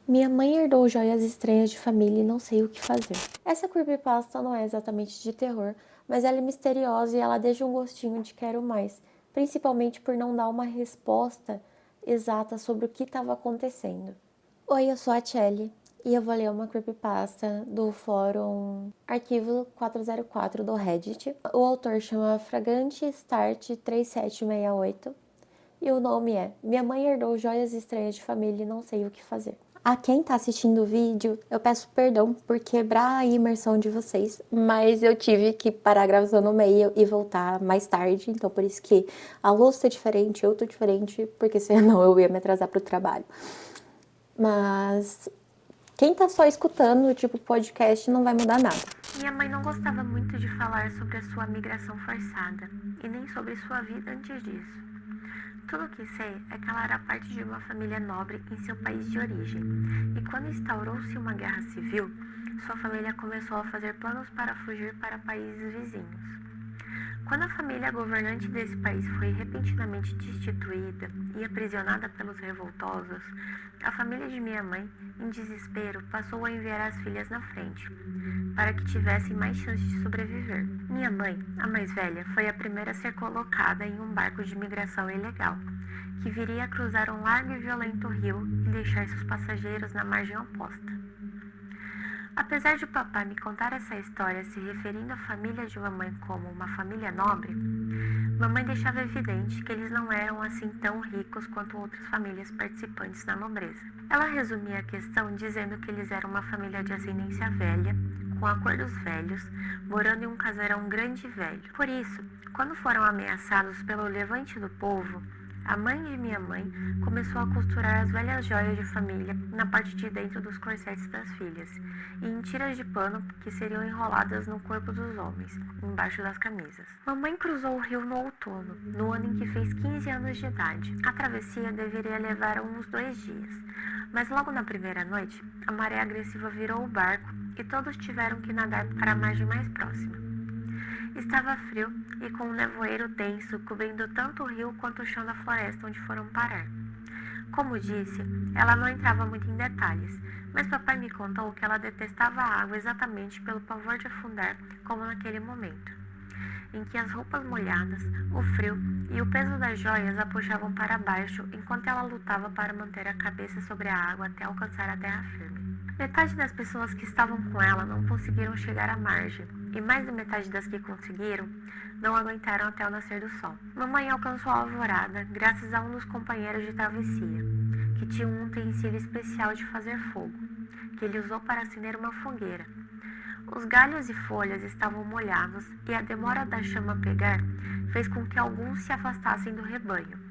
Minha mãe herdou joias estranhas de família e não sei o que fazer. Essa creepypasta não é exatamente de terror, mas ela é misteriosa e ela deixa um gostinho de quero mais, principalmente por não dar uma resposta exata sobre o que estava acontecendo. Oi, eu sou a Chelly e eu vou ler uma creepypasta do fórum Arquivo 404 do Reddit. O autor chama Fragante Start 3768 e o nome é Minha mãe herdou joias estranhas de família e não sei o que fazer. A quem tá assistindo o vídeo, eu peço perdão por quebrar a imersão de vocês, mas eu tive que parar a gravação no meio e voltar mais tarde, então por isso que a luz tá diferente, eu tô diferente, porque senão eu ia me atrasar pro trabalho. Mas quem tá só escutando, tipo, podcast, não vai mudar nada. Minha mãe não gostava muito de falar sobre a sua migração forçada, e nem sobre sua vida antes disso. Tudo o que sei é que ela era parte de uma família nobre em seu país de origem, e quando instaurou-se uma guerra civil, sua família começou a fazer planos para fugir para países vizinhos. Quando a família governante desse país foi repentinamente destituída e aprisionada pelos revoltosos, a família de minha mãe, em desespero, passou a enviar as filhas na frente, para que tivessem mais chance de sobreviver. Minha mãe, a mais velha, foi a primeira a ser colocada em um barco de migração ilegal, que viria a cruzar um largo e violento rio e deixar seus passageiros na margem oposta. Apesar de papai me contar essa história se referindo à família de mamãe como uma família nobre, mamãe deixava evidente que eles não eram assim tão ricos quanto outras famílias participantes da nobreza. Ela resumia a questão dizendo que eles eram uma família de ascendência velha, com a cor dos velhos, morando em um casarão grande e velho. Por isso, quando foram ameaçados pelo levante do povo, a mãe de minha mãe começou a costurar as velhas joias de família na parte de dentro dos corsetes das filhas e em tiras de pano que seriam enroladas no corpo dos homens, embaixo das camisas. Mamãe cruzou o rio no outono, no ano em que fez 15 anos de idade. A travessia deveria levar uns 2 dias, mas logo na primeira noite, a maré agressiva virou o barco e todos tiveram que nadar para a margem mais próxima. Estava frio e com um nevoeiro denso cobrindo tanto o rio quanto o chão da floresta onde foram parar. Como disse, ela não entrava muito em detalhes, mas papai me contou que ela detestava a água exatamente pelo pavor de afundar, como naquele momento, em que as roupas molhadas, o frio e o peso das joias a puxavam para baixo enquanto ela lutava para manter a cabeça sobre a água até alcançar a terra firme. Metade das pessoas que estavam com ela não conseguiram chegar à margem, e mais da metade das que conseguiram não aguentaram até o nascer do sol. Mamãe alcançou a alvorada graças a um dos companheiros de travessia, que tinha um utensílio especial de fazer fogo, que ele usou para acender uma fogueira. Os galhos e folhas estavam molhados e a demora da chama pegar fez com que alguns se afastassem do rebanho.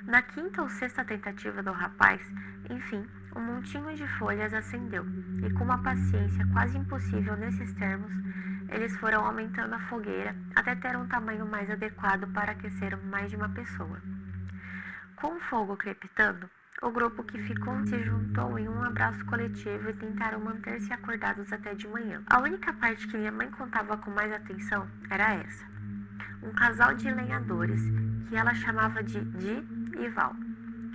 Na quinta ou sexta tentativa do rapaz, enfim, um montinho de folhas acendeu, e com uma paciência quase impossível nesses termos, eles foram aumentando a fogueira até ter um tamanho mais adequado para aquecer mais de uma pessoa. Com o fogo crepitando, o grupo que ficou se juntou em um abraço coletivo e tentaram manter-se acordados até de manhã. A única parte que minha mãe contava com mais atenção era essa. Um casal de lenhadores, que ela chamava de Di e Val,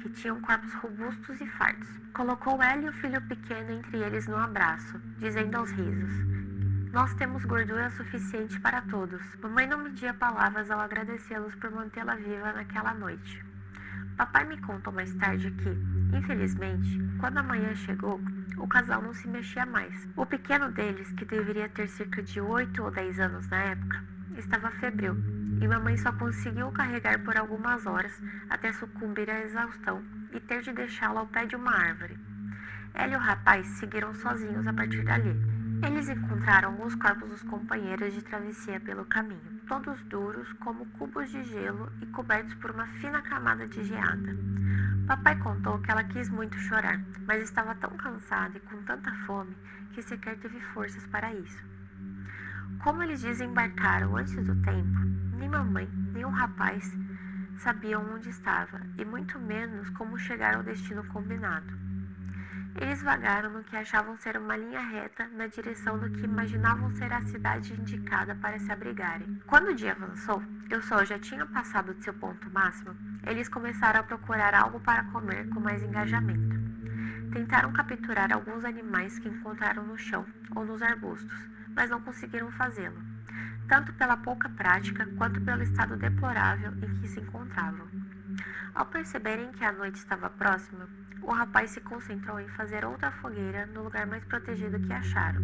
que tinham corpos robustos e fartos. Colocou ela e o filho pequeno entre eles no abraço, dizendo aos risos: "Nós temos gordura suficiente para todos." Mamãe não media palavras ao agradecê-los por mantê-la viva naquela noite. Papai me contou mais tarde que, infelizmente, quando a manhã chegou, o casal não se mexia mais. O pequeno deles, que deveria ter cerca de 8 ou 10 anos na época, estava febril, e mamãe só conseguiu o carregar por algumas horas até sucumbir à exaustão e ter de deixá-lo ao pé de uma árvore. Ela e o rapaz seguiram sozinhos a partir dali. Eles encontraram os corpos dos companheiros de travessia pelo caminho, todos duros como cubos de gelo e cobertos por uma fina camada de geada. Papai contou que ela quis muito chorar, mas estava tão cansada e com tanta fome que sequer teve forças para isso. Como eles desembarcaram antes do tempo, nem mamãe nem o rapaz sabiam onde estava e muito menos como chegar ao destino combinado. Eles vagaram no que achavam ser uma linha reta na direção do que imaginavam ser a cidade indicada para se abrigarem. Quando o dia avançou e o sol já tinha passado de seu ponto máximo, eles começaram a procurar algo para comer com mais engajamento. Tentaram capturar alguns animais que encontraram no chão ou nos arbustos, mas não conseguiram fazê-lo, tanto pela pouca prática quanto pelo estado deplorável em que se encontravam. Ao perceberem que a noite estava próxima, o rapaz se concentrou em fazer outra fogueira no lugar mais protegido que acharam,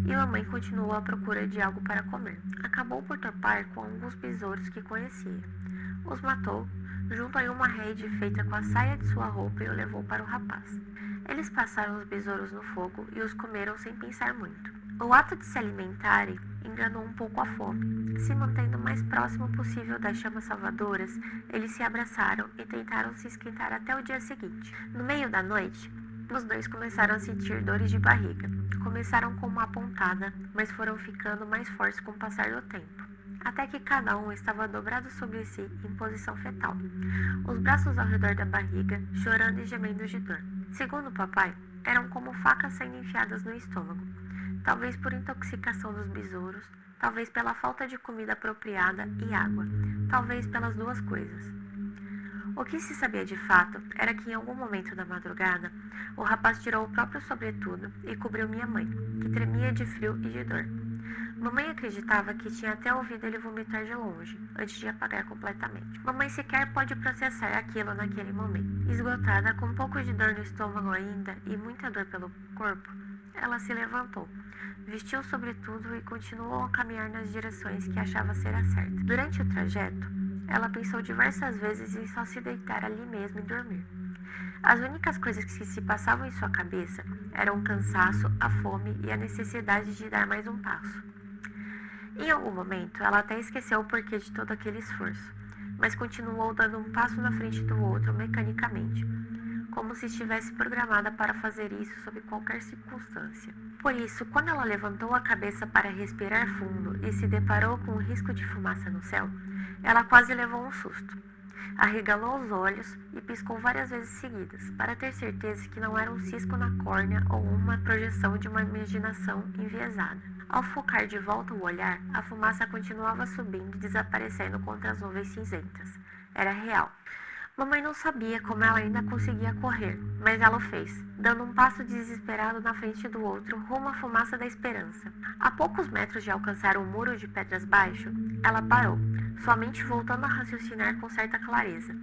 e mamãe continuou à procura de algo para comer. Acabou por topar com alguns besouros que conhecia. Os matou, junto a uma rede feita com a saia de sua roupa, e o levou para o rapaz. Eles passaram os besouros no fogo e os comeram sem pensar muito. O ato de se alimentarem enganou um pouco a fome. Se mantendo o mais próximo possível das chamas salvadoras, eles se abraçaram e tentaram se esquentar até o dia seguinte. No meio da noite, os dois começaram a sentir dores de barriga. Começaram com uma pontada, mas foram ficando mais fortes com o passar do tempo, até que cada um estava dobrado sobre si em posição fetal, os braços ao redor da barriga, chorando e gemendo de dor. Segundo o papai, eram como facas sendo enfiadas no estômago, talvez por intoxicação dos besouros, talvez pela falta de comida apropriada e água, talvez pelas duas coisas. O que se sabia de fato era que em algum momento da madrugada, o rapaz tirou o próprio sobretudo e cobriu minha mãe, que tremia de frio e de dor. Mamãe acreditava que tinha até ouvido ele vomitar de longe, antes de apagar completamente. Mamãe sequer pôde processar aquilo naquele momento. Esgotada, com um pouco de dor no estômago ainda e muita dor pelo corpo, ela se levantou, vestiu o sobretudo e continuou a caminhar nas direções que achava ser a certa. Durante o trajeto, ela pensou diversas vezes em só se deitar ali mesmo e dormir. As únicas coisas que se passavam em sua cabeça eram o cansaço, a fome e a necessidade de dar mais um passo. Em algum momento, ela até esqueceu o porquê de todo aquele esforço, mas continuou dando um passo na frente do outro mecanicamente, como se estivesse programada para fazer isso sob qualquer circunstância. Por isso, quando ela levantou a cabeça para respirar fundo e se deparou com um risco de fumaça no céu, ela quase levou um susto. Arregalou os olhos e piscou várias vezes seguidas, para ter certeza que não era um cisco na córnea ou uma projeção de uma imaginação enviesada. Ao focar de volta o olhar, a fumaça continuava subindo e desaparecendo contra as nuvens cinzentas. Era real. Mamãe não sabia como ela ainda conseguia correr, mas ela o fez, dando um passo desesperado na frente do outro, rumo à fumaça da esperança. A poucos metros de alcançar o muro de pedras baixo, ela parou, sua mente voltando a raciocinar com certa clareza.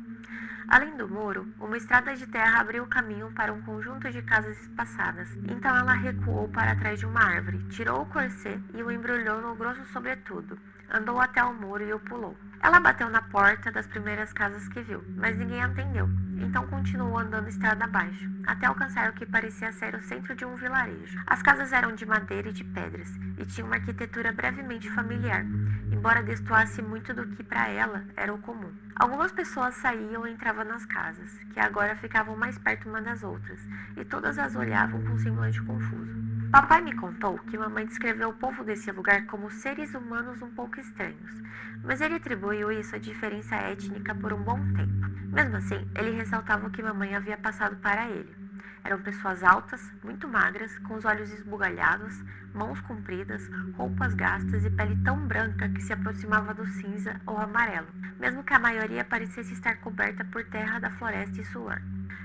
Além do muro, uma estrada de terra abriu o caminho para um conjunto de casas espaçadas. Então ela recuou para trás de uma árvore, tirou o corset e o embrulhou no grosso sobretudo. Andou até o muro e o pulou. Ela bateu na porta das primeiras casas que viu, mas ninguém atendeu. Então continuou andando estrada abaixo, até alcançar o que parecia ser o centro de um vilarejo. As casas eram de madeira e de pedras, e tinham uma arquitetura brevemente familiar, embora destoasse muito do que para ela era o comum. Algumas pessoas saíam e entravam nas casas, que agora ficavam mais perto uma das outras, e todas as olhavam com um semblante confuso. Papai me contou que mamãe descreveu o povo desse lugar como seres humanos um pouco estranhos, mas ele atribuiu isso à diferença étnica por um bom tempo. Mesmo assim, ele ressaltava o que mamãe havia passado para ele. Eram pessoas altas, muito magras, com os olhos esbugalhados, mãos compridas, roupas gastas e pele tão branca que se aproximava do cinza ou amarelo, mesmo que a maioria parecesse estar coberta por terra da floresta e suor.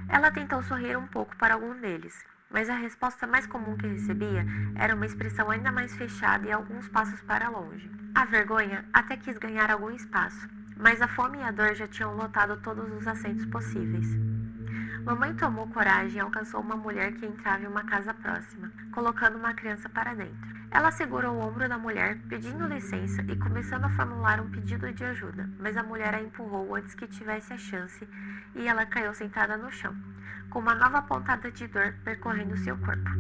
Ela tentou sorrir um pouco para algum deles, mas a resposta mais comum que recebia era uma expressão ainda mais fechada e alguns passos para longe. A vergonha até quis ganhar algum espaço, mas a fome e a dor já tinham lotado todos os assentos possíveis. Mamãe tomou coragem e alcançou uma mulher que entrava em uma casa próxima, colocando uma criança para dentro. Ela segurou o ombro da mulher, pedindo licença e começando a formular um pedido de ajuda, mas a mulher a empurrou antes que tivesse a chance e ela caiu sentada no chão, com uma nova pontada de dor percorrendo seu corpo.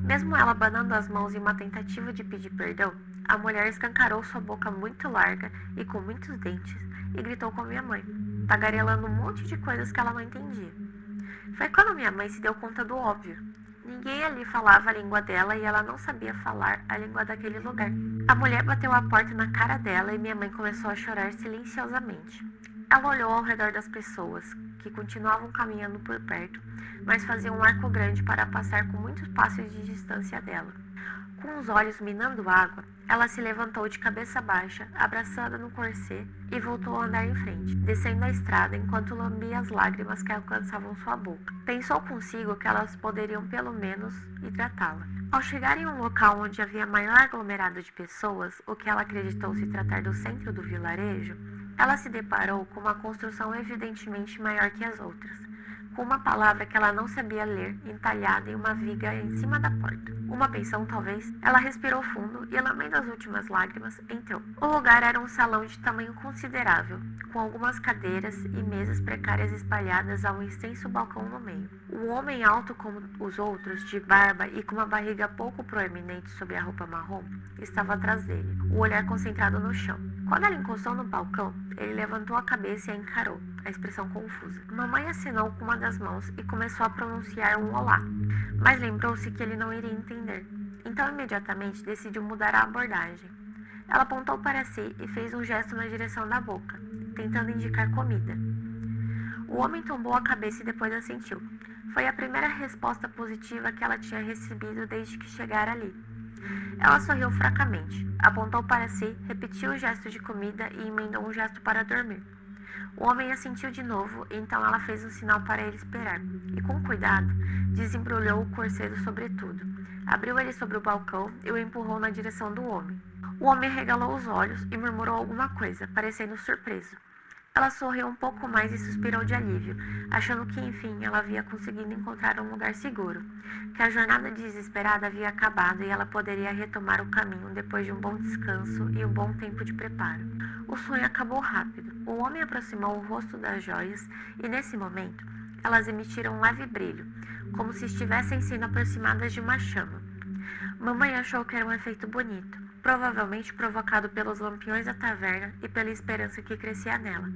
Mesmo ela abanando as mãos em uma tentativa de pedir perdão, a mulher escancarou sua boca muito larga e com muitos dentes e gritou com minha mãe, tagarelando um monte de coisas que ela não entendia. Foi quando minha mãe se deu conta do óbvio. Ninguém ali falava a língua dela e ela não sabia falar a língua daquele lugar. A mulher bateu a porta na cara dela e minha mãe começou a chorar silenciosamente. Ela olhou ao redor das pessoas, que continuavam caminhando por perto, mas faziam um arco grande para passar com muitos passos de distância dela. Com os olhos minando água, ela se levantou de cabeça baixa, abraçada no corset, e voltou a andar em frente, descendo a estrada enquanto lambia as lágrimas que alcançavam sua boca. Pensou consigo que elas poderiam pelo menos hidratá-la. Ao chegar em um local onde havia maior aglomerado de pessoas, o que ela acreditou se tratar do centro do vilarejo, ela se deparou com uma construção evidentemente maior que as outras, com uma palavra que ela não sabia ler entalhada em uma viga em cima da porta. Uma pensão, talvez. Ela respirou fundo e, lambendo as últimas lágrimas, entrou. O lugar era um salão de tamanho considerável, com algumas cadeiras e mesas precárias espalhadas a um extenso balcão no meio. Um homem alto como os outros, de barba e com uma barriga pouco proeminente sob a roupa marrom, estava atrás dele, o olhar concentrado no chão. Quando ela encostou no balcão, ele levantou a cabeça e a encarou, a expressão confusa. Mamãe assinou com uma das mãos e começou a pronunciar um olá, mas lembrou-se que ele não iria entender. Então imediatamente decidiu mudar a abordagem. Ela apontou para si e fez um gesto na direção da boca, tentando indicar comida. O homem tombou a cabeça e depois assentiu. Foi a primeira resposta positiva que ela tinha recebido desde que chegara ali. Ela sorriu fracamente, apontou para si, repetiu o gesto de comida e emendou um gesto para dormir. O homem assentiu de novo, e então ela fez um sinal para ele esperar, e com cuidado, desembrulhou o corset do sobretudo, abriu ele sobre o balcão e o empurrou na direção do homem. O homem arregalou os olhos e murmurou alguma coisa, parecendo surpreso. Ela sorriu um pouco mais e suspirou de alívio, achando que enfim ela havia conseguido encontrar um lugar seguro, que a jornada desesperada havia acabado e ela poderia retomar o caminho depois de um bom descanso e um bom tempo de preparo. O sonho acabou rápido. O homem aproximou o rosto das joias e nesse momento elas emitiram um leve brilho, como se estivessem sendo aproximadas de uma chama. Mamãe achou que era um efeito bonito, provavelmente provocado pelos lampiões da taverna e pela esperança que crescia nela.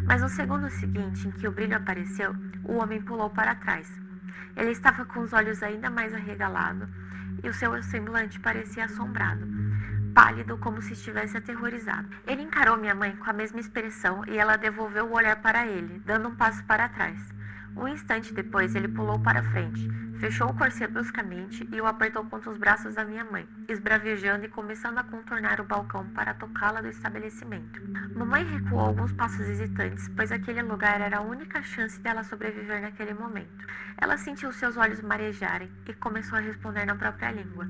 Mas no segundo seguinte, em que o brilho apareceu, o homem pulou para trás. Ele estava com os olhos ainda mais arregalados e o seu semblante parecia assombrado, pálido como se estivesse aterrorizado. Ele encarou minha mãe com a mesma expressão e ela devolveu o olhar para ele, dando um passo para trás. Um instante depois, ele pulou para frente, fechou o corset bruscamente e o apertou contra os braços da minha mãe, esbravejando e começando a contornar o balcão para tocá-la do estabelecimento. Mamãe recuou alguns passos hesitantes, pois aquele lugar era a única chance dela sobreviver naquele momento. Ela sentiu seus olhos marejarem e começou a responder na própria língua,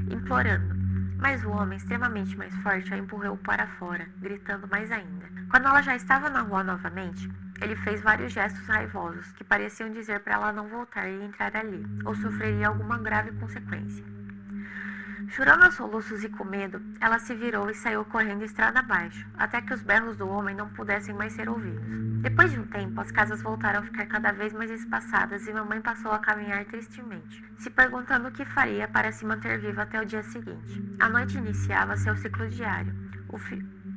implorando. Mas o homem, extremamente mais forte, a empurrou para fora, gritando mais ainda. Quando ela já estava na rua novamente, ele fez vários gestos raivosos que pareciam dizer para ela não voltar e entrar ali, ou sofreria alguma grave consequência. Chorando aos soluços e com medo, ela se virou e saiu correndo estrada abaixo, até que os berros do homem não pudessem mais ser ouvidos. Depois de um tempo, as casas voltaram a ficar cada vez mais espaçadas e mamãe passou a caminhar tristemente, se perguntando o que faria para se manter viva até o dia seguinte. A noite iniciava seu ciclo diário.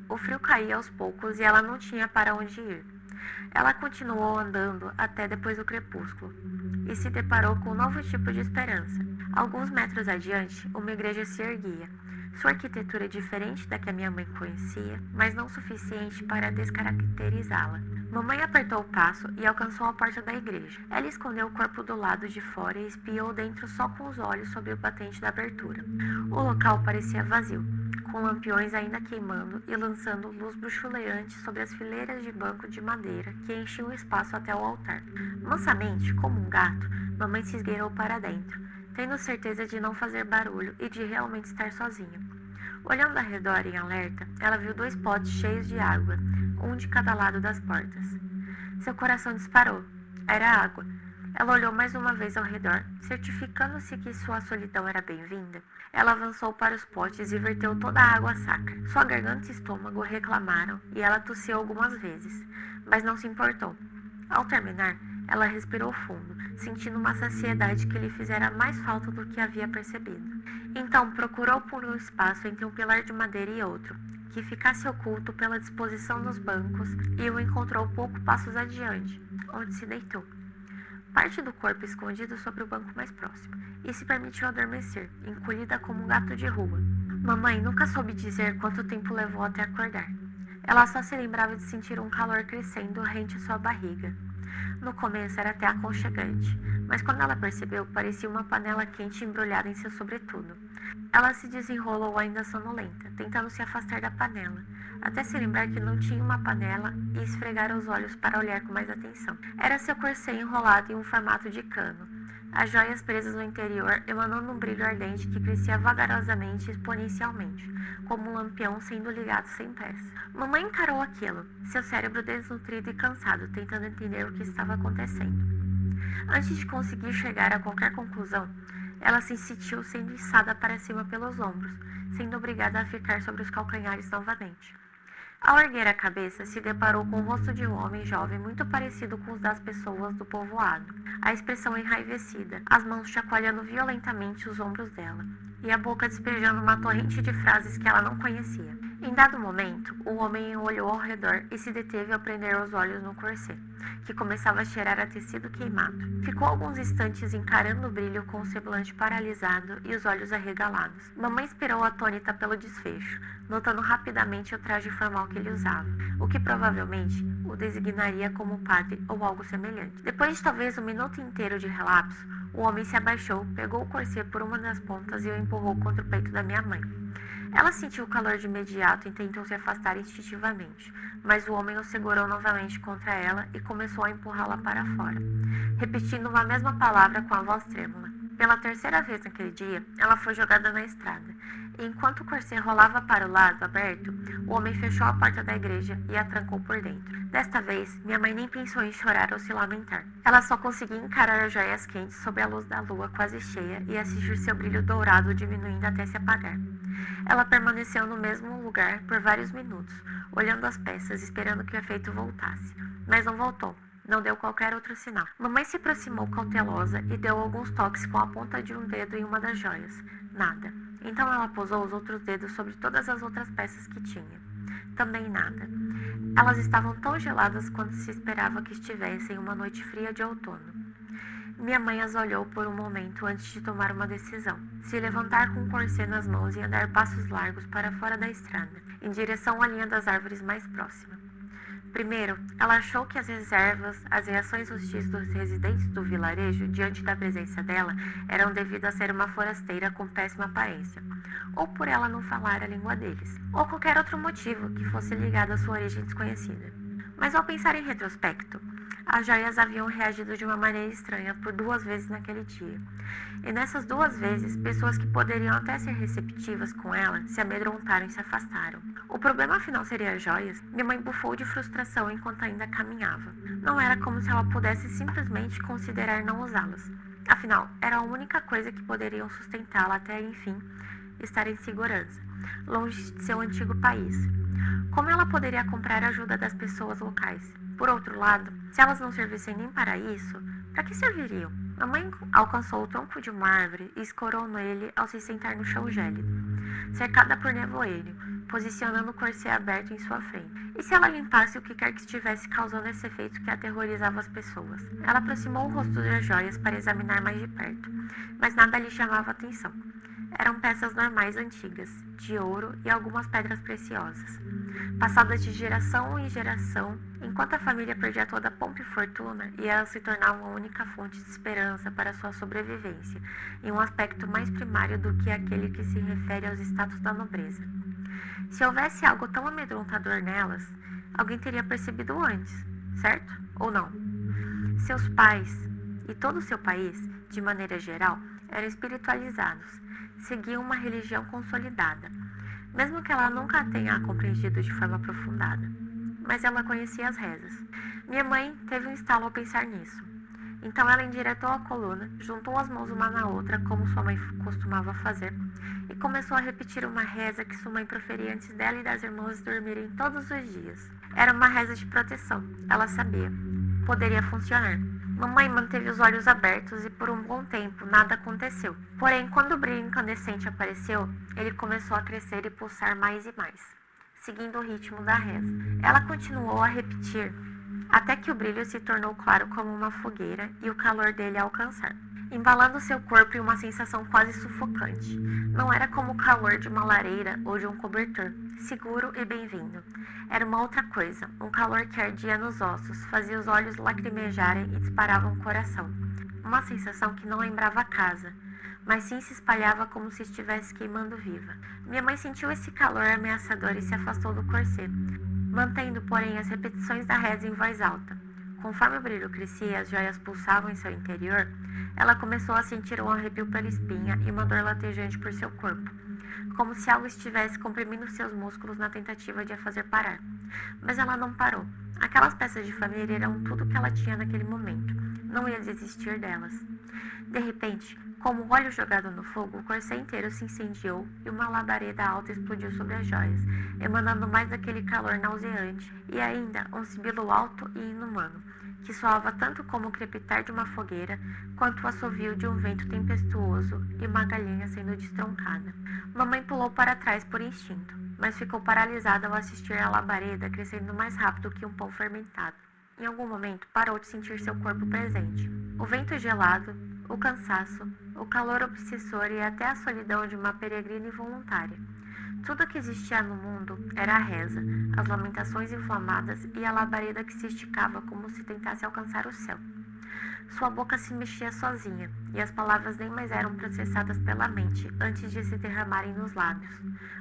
O frio caía aos poucos e ela não tinha para onde ir. Ela continuou andando até depois do crepúsculo e se deparou com um novo tipo de esperança. Alguns metros adiante, uma igreja se erguia. Sua arquitetura é diferente da que a minha mãe conhecia, mas não suficiente para descaracterizá-la. Mamãe apertou o passo e alcançou a porta da igreja. Ela escondeu o corpo do lado de fora e espiou dentro só com os olhos sob o batente da abertura. O local parecia vazio, com lampiões ainda queimando e lançando luz bruxuleante sobre as fileiras de banco de madeira que enchiam o espaço até o altar. Mansamente, como um gato, mamãe se esgueirou para dentro, tendo certeza de não fazer barulho e de realmente estar sozinha. Olhando ao redor em alerta, ela viu 2 potes cheios de água, um de cada lado das portas. Seu coração disparou. Era água. Ela olhou mais uma vez ao redor, certificando-se que sua solidão era bem-vinda. Ela avançou para os potes e verteu toda a água sacra. Sua garganta e estômago reclamaram e ela tossiu algumas vezes, mas não se importou. Ao terminar, ela respirou fundo, sentindo uma saciedade que lhe fizera mais falta do que havia percebido. Então procurou por um espaço entre um pilar de madeira e outro, que ficasse oculto pela disposição dos bancos, e o encontrou poucos passos adiante, onde se deitou. Parte do corpo escondido sobre o banco mais próximo, e se permitiu adormecer, encolhida como um gato de rua. Mamãe nunca soube dizer quanto tempo levou até acordar. Ela só se lembrava de sentir um calor crescendo rente à sua barriga. No começo era até aconchegante, mas quando ela percebeu, parecia uma panela quente embrulhada em seu sobretudo. Ela se desenrolou ainda sonolenta, tentando se afastar da panela, até se lembrar que não tinha uma panela e esfregar os olhos para olhar com mais atenção. Era seu corset enrolado em um formato de cano, as joias presas no interior emanando um brilho ardente que crescia vagarosamente e exponencialmente, como um lampião sendo ligado sem pressa. Mamãe encarou aquilo, seu cérebro desnutrido e cansado, tentando entender o que estava acontecendo. Antes de conseguir chegar a qualquer conclusão, ela se sentiu sendo içada para cima pelos ombros, sendo obrigada a ficar sobre os calcanhares novamente. Ao erguer a cabeça, se deparou com o rosto de um homem jovem muito parecido com os das pessoas do povoado. A expressão enraivecida, as mãos chacoalhando violentamente os ombros dela, e a boca despejando uma torrente de frases que ela não conhecia. Em dado momento, o homem olhou ao redor e se deteve ao prender os olhos no corset, que começava a cheirar a tecido queimado. Ficou alguns instantes encarando o brilho com o semblante paralisado e os olhos arregalados. Mamãe esperou atônita pelo desfecho, notando rapidamente o traje formal que ele usava, o que provavelmente o designaria como padre ou algo semelhante. Depois de talvez um minuto inteiro de relapso, o homem se abaixou, pegou o corset por uma das pontas e o empurrou contra o peito da minha mãe. Ela sentiu o calor de imediato e tentou se afastar instintivamente, mas o homem o segurou novamente contra ela e começou a empurrá-la para fora, repetindo uma mesma palavra com a voz trêmula. Pela terceira vez naquele dia, ela foi jogada na estrada, e enquanto o corset rolava para o lado aberto, o homem fechou a porta da igreja e a trancou por dentro. Desta vez, minha mãe nem pensou em chorar ou se lamentar. Ela só conseguia encarar as joias quentes sob a luz da lua quase cheia e assistir seu brilho dourado diminuindo até se apagar. Ela permaneceu no mesmo lugar por vários minutos, olhando as peças, esperando que o efeito voltasse. Mas não voltou. Não deu qualquer outro sinal. Mamãe se aproximou cautelosa e deu alguns toques com a ponta de um dedo em uma das joias. Nada. Então ela pousou os outros dedos sobre todas as outras peças que tinha. Também nada. Elas estavam tão geladas quanto se esperava que estivessem em uma noite fria de outono. Minha mãe as olhou por um momento antes de tomar uma decisão. Se levantar com o corset nas mãos e andar passos largos para fora da estrada, em direção à linha das árvores mais próxima. Primeiro, ela achou que as reações hostis dos residentes do vilarejo diante da presença dela eram devidas a ser uma forasteira com péssima aparência, ou por ela não falar a língua deles, ou qualquer outro motivo que fosse ligado à sua origem desconhecida. Mas ao pensar em retrospecto, as joias haviam reagido de uma maneira estranha por 2 vezes naquele dia. E nessas 2 vezes, pessoas que poderiam até ser receptivas com ela se amedrontaram e se afastaram. O problema afinal seria as joias? Minha mãe bufou de frustração enquanto ainda caminhava. Não era como se ela pudesse simplesmente considerar não usá-las. Afinal, era a única coisa que poderiam sustentá-la até, enfim, estar em segurança, longe de seu antigo país. Como ela poderia comprar a ajuda das pessoas locais? Por outro lado, se elas não servissem nem para isso, para que serviriam? A mãe alcançou o tronco de uma árvore e escorou nele ao se sentar no chão gélido, cercada por nevoeiro, posicionando o corset aberto em sua frente. E se ela limpasse o que quer que estivesse causando esse efeito que aterrorizava as pessoas? Ela aproximou o rosto das joias para examinar mais de perto, mas nada lhe chamava atenção. Eram peças normais antigas, de ouro e algumas pedras preciosas, passadas de geração em geração, enquanto a família perdia toda a pompa e fortuna e elas se tornavam a única fonte de esperança para sua sobrevivência, em um aspecto mais primário do que aquele que se refere aos status da nobreza. Se houvesse algo tão amedrontador nelas, alguém teria percebido antes, certo? Ou não? Seus pais e todo o seu país, de maneira geral, eram espiritualizados, seguiam uma religião consolidada, mesmo que ela nunca a tenha compreendido de forma aprofundada. Mas ela conhecia as rezas. Minha mãe teve um estalo ao pensar nisso. Então ela endireitou a coluna, juntou as mãos uma na outra, como sua mãe costumava fazer, e começou a repetir uma reza que sua mãe proferia antes dela e das irmãs dormirem todos os dias. Era uma reza de proteção, ela sabia. Poderia funcionar. Mamãe manteve os olhos abertos e por um bom tempo nada aconteceu. Porém, quando o brilho incandescente apareceu, ele começou a crescer e pulsar mais e mais, seguindo o ritmo da reza. Ela continuou a repetir, até que o brilho se tornou claro como uma fogueira e o calor dele a alcançar, embalando seu corpo em uma sensação quase sufocante. Não era como o calor de uma lareira ou de um cobertor. seguro e bem-vindo. Era uma outra coisa, um calor que ardia nos ossos, fazia os olhos lacrimejarem e disparava um coração. Uma sensação que não lembrava a casa, mas sim se espalhava como se estivesse queimando viva. Minha mãe sentiu esse calor ameaçador e se afastou do corset, mantendo, porém, as repetições da reza em voz alta. Conforme o brilho crescia e as joias pulsavam em seu interior, ela começou a sentir um arrepio pela espinha e uma dor latejante por seu corpo, como se algo estivesse comprimindo seus músculos na tentativa de a fazer parar. Mas ela não parou. Aquelas peças de família eram tudo que ela tinha naquele momento. Não ia desistir delas. De repente, como o óleo jogado no fogo, o corset inteiro se incendiou e uma labareda alta explodiu sobre as joias, emanando mais daquele calor nauseante e ainda um sibilo alto e inumano, que soava tanto como o crepitar de uma fogueira, quanto o assovio de um vento tempestuoso e uma galinha sendo destroncada. Mamãe pulou para trás por instinto, mas ficou paralisada ao assistir a labareda crescendo mais rápido que um pão fermentado. Em algum momento, parou de sentir seu corpo presente. O vento gelado, o cansaço, o calor obsessor e até a solidão de uma peregrina involuntária. Tudo que existia no mundo era a reza, as lamentações inflamadas e a labareda que se esticava como se tentasse alcançar o céu. Sua boca se mexia sozinha, e as palavras nem mais eram processadas pela mente antes de se derramarem nos lábios,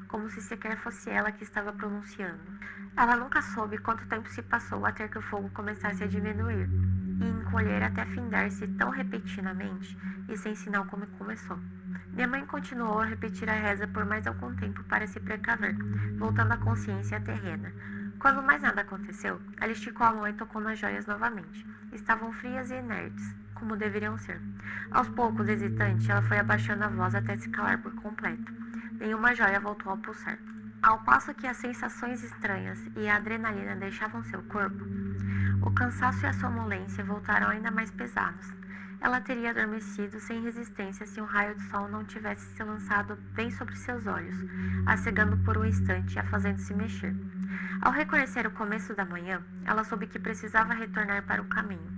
como se sequer fosse ela que estava pronunciando. Ela nunca soube quanto tempo se passou até que o fogo começasse a diminuir, e encolher até findar-se tão repentinamente e sem sinal como começou. Minha mãe continuou a repetir a reza por mais algum tempo para se precaver, voltando à consciência terrena. Quando mais nada aconteceu, ela esticou a mão e tocou nas joias novamente. Estavam frias e inertes, como deveriam ser. Aos poucos, hesitante, ela foi abaixando a voz até se calar por completo. Nenhuma joia voltou a pulsar. Ao passo que as sensações estranhas e a adrenalina deixavam seu corpo, o cansaço e a sonolência voltaram ainda mais pesados. Ela teria adormecido sem resistência se um raio de sol não tivesse se lançado bem sobre seus olhos, a cegando por um instante e a fazendo se mexer. Ao reconhecer o começo da manhã, ela soube que precisava retornar para o caminho.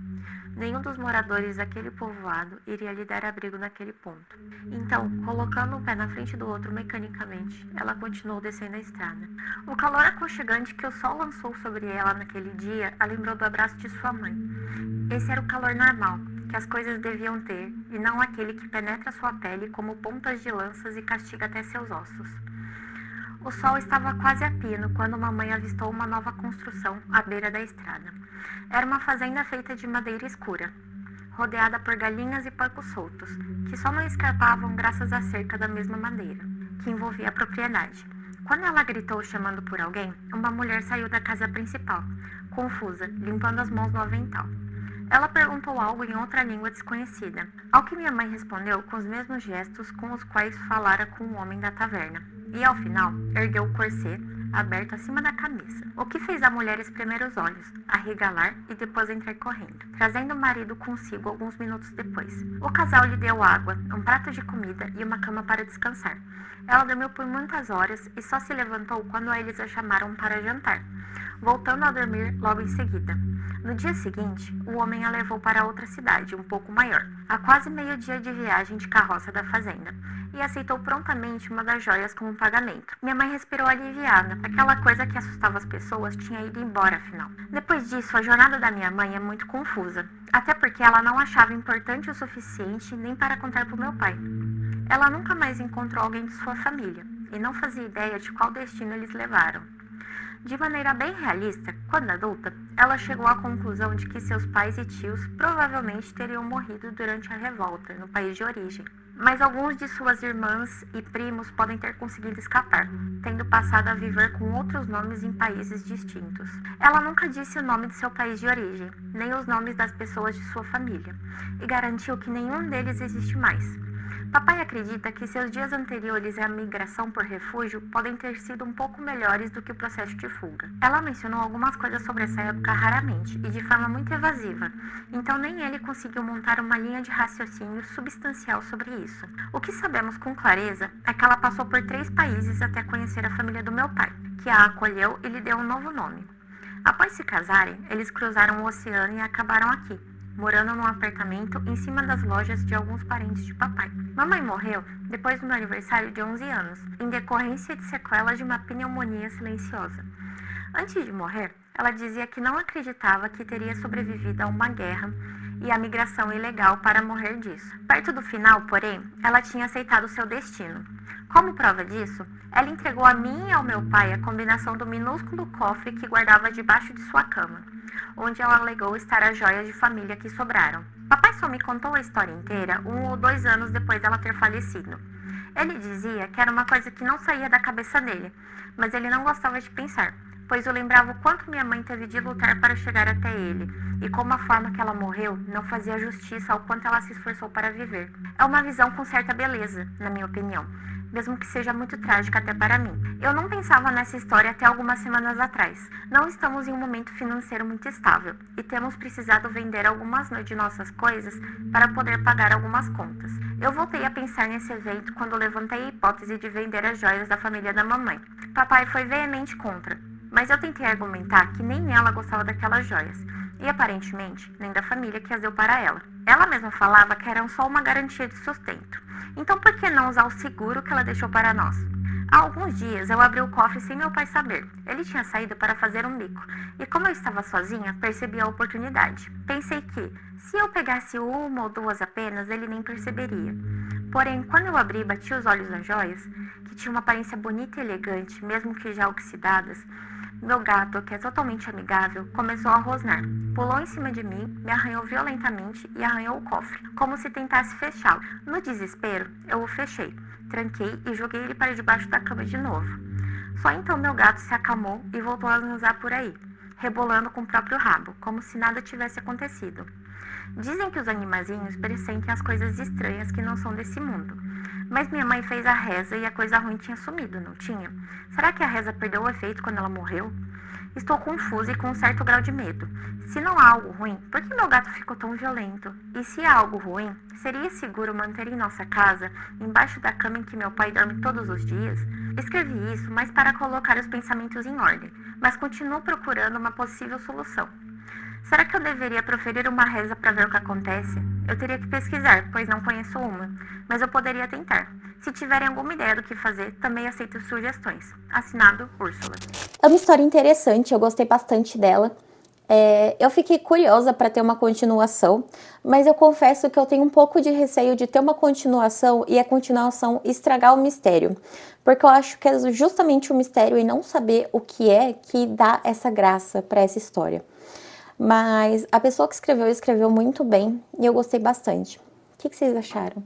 Nenhum dos moradores daquele povoado iria lhe dar abrigo naquele ponto. Então, colocando um pé na frente do outro mecanicamente, ela continuou descendo a estrada. O calor aconchegante que o sol lançou sobre ela naquele dia a lembrou do abraço de sua mãe. Esse era o calor normal, que as coisas deviam ter, e não aquele que penetra sua pele como pontas de lanças e castiga até seus ossos. O sol estava quase a pino quando mamãe avistou uma nova construção à beira da estrada. Era uma fazenda feita de madeira escura, rodeada por galinhas e porcos soltos, que só não escarpavam graças à cerca da mesma madeira, que envolvia a propriedade. Quando ela gritou chamando por alguém, uma mulher saiu da casa principal, confusa, limpando as mãos no avental. Ela perguntou algo em outra língua desconhecida, ao que minha mãe respondeu com os mesmos gestos com os quais falara com o homem da taverna. E ao final, ergueu o corset, aberto acima da cabeça, o que fez a mulher espremer os olhos, arregalar e depois entrar correndo, trazendo o marido consigo alguns minutos depois. O casal lhe deu água, um prato de comida e uma cama para descansar. Ela dormiu por muitas horas e só se levantou quando eles a chamaram para jantar, voltando a dormir logo em seguida. No dia seguinte, o homem a levou para outra cidade, um pouco maior, a quase meio-dia de viagem de carroça da fazenda, e aceitou prontamente uma das joias como pagamento. Minha mãe respirou aliviada. Aquela coisa que assustava as pessoas tinha ido embora, afinal. Depois disso, a jornada da minha mãe é muito confusa, até porque ela não achava importante o suficiente nem para contar para o meu pai. Ela nunca mais encontrou alguém de sua família, e não fazia ideia de qual destino eles levaram. De maneira bem realista, quando adulta, ela chegou à conclusão de que seus pais e tios provavelmente teriam morrido durante a revolta no país de origem. Mas alguns de suas irmãs e primos podem ter conseguido escapar, tendo passado a viver com outros nomes em países distintos. Ela nunca disse o nome de seu país de origem, nem os nomes das pessoas de sua família, e garantiu que nenhum deles existe mais. Papai acredita que seus dias anteriores à migração por refúgio podem ter sido um pouco melhores do que o processo de fuga. Ela mencionou algumas coisas sobre essa época raramente e de forma muito evasiva, então nem ele conseguiu montar uma linha de raciocínio substancial sobre isso. O que sabemos com clareza é que ela passou por 3 países até conhecer a família do meu pai, que a acolheu e lhe deu um novo nome. Após se casarem, eles cruzaram o oceano e acabaram aqui, morando num apartamento em cima das lojas de alguns parentes de papai. Mamãe morreu depois do meu aniversário de 11 anos, em decorrência de sequelas de uma pneumonia silenciosa. Antes de morrer, ela dizia que não acreditava que teria sobrevivido a uma guerra e a migração ilegal para morrer disso. Perto do final, porém, ela tinha aceitado seu destino. Como prova disso, ela entregou a mim e ao meu pai a combinação do minúsculo cofre que guardava debaixo de sua cama, onde ela alegou estar as joias de família que sobraram. Papai só me contou a história inteira 1 ou 2 anos depois dela ter falecido. Ele dizia que era uma coisa que não saía da cabeça dele, mas ele não gostava de pensar, pois eu lembrava o quanto minha mãe teve de lutar para chegar até ele, e como a forma que ela morreu não fazia justiça ao quanto ela se esforçou para viver. É uma visão com certa beleza, na minha opinião, mesmo que seja muito trágica até para mim. Eu não pensava nessa história até algumas semanas atrás. Não estamos em um momento financeiro muito estável, e temos precisado vender algumas de nossas coisas para poder pagar algumas contas. Eu voltei a pensar nesse evento quando levantei a hipótese de vender as joias da família da mamãe. Papai foi veemente contra, mas eu tentei argumentar que nem ela gostava daquelas joias, e aparentemente nem da família que as deu para ela. Ela mesma falava que eram só uma garantia de sustento, então por que não usar o seguro que ela deixou para nós? Há alguns dias eu abri o cofre sem meu pai saber. Ele tinha saído para fazer um bico, e como eu estava sozinha, percebi a oportunidade. Pensei que, se eu pegasse 1 ou 2 apenas, ele nem perceberia. Porém, quando eu abri e bati os olhos nas joias, que tinham uma aparência bonita e elegante, mesmo que já oxidadas, meu gato, que é totalmente amigável, começou a rosnar. Pulou em cima de mim, me arranhou violentamente e arranhou o cofre, como se tentasse fechá-lo. No desespero, eu o fechei, tranquei e joguei ele para debaixo da cama de novo. Só então meu gato se acalmou e voltou a zanzar por aí, rebolando com o próprio rabo, como se nada tivesse acontecido. Dizem que os animaizinhos pressentem as coisas estranhas que não são desse mundo. Mas minha mãe fez a reza e a coisa ruim tinha sumido, não tinha? Será que a reza perdeu o efeito quando ela morreu? Estou confusa e com um certo grau de medo. Se não há algo ruim, por que meu gato ficou tão violento? E se há algo ruim, seria seguro manter em nossa casa, embaixo da cama em que meu pai dorme todos os dias? Escrevi isso mais para colocar os pensamentos em ordem, mas continuo procurando uma possível solução. Será que eu deveria proferir uma reza para ver o que acontece? Eu teria que pesquisar, pois não conheço uma, mas eu poderia tentar. Se tiverem alguma ideia do que fazer, também aceito sugestões. Assinado, Úrsula. É uma história interessante, eu gostei bastante dela. Eu fiquei curiosa para ter uma continuação, mas eu confesso que eu tenho um pouco de receio de ter uma continuação e a continuação estragar o mistério, porque eu acho que é justamente o mistério e não saber o que é que dá essa graça para essa história. Mas a pessoa que escreveu muito bem e eu gostei bastante. O que vocês acharam?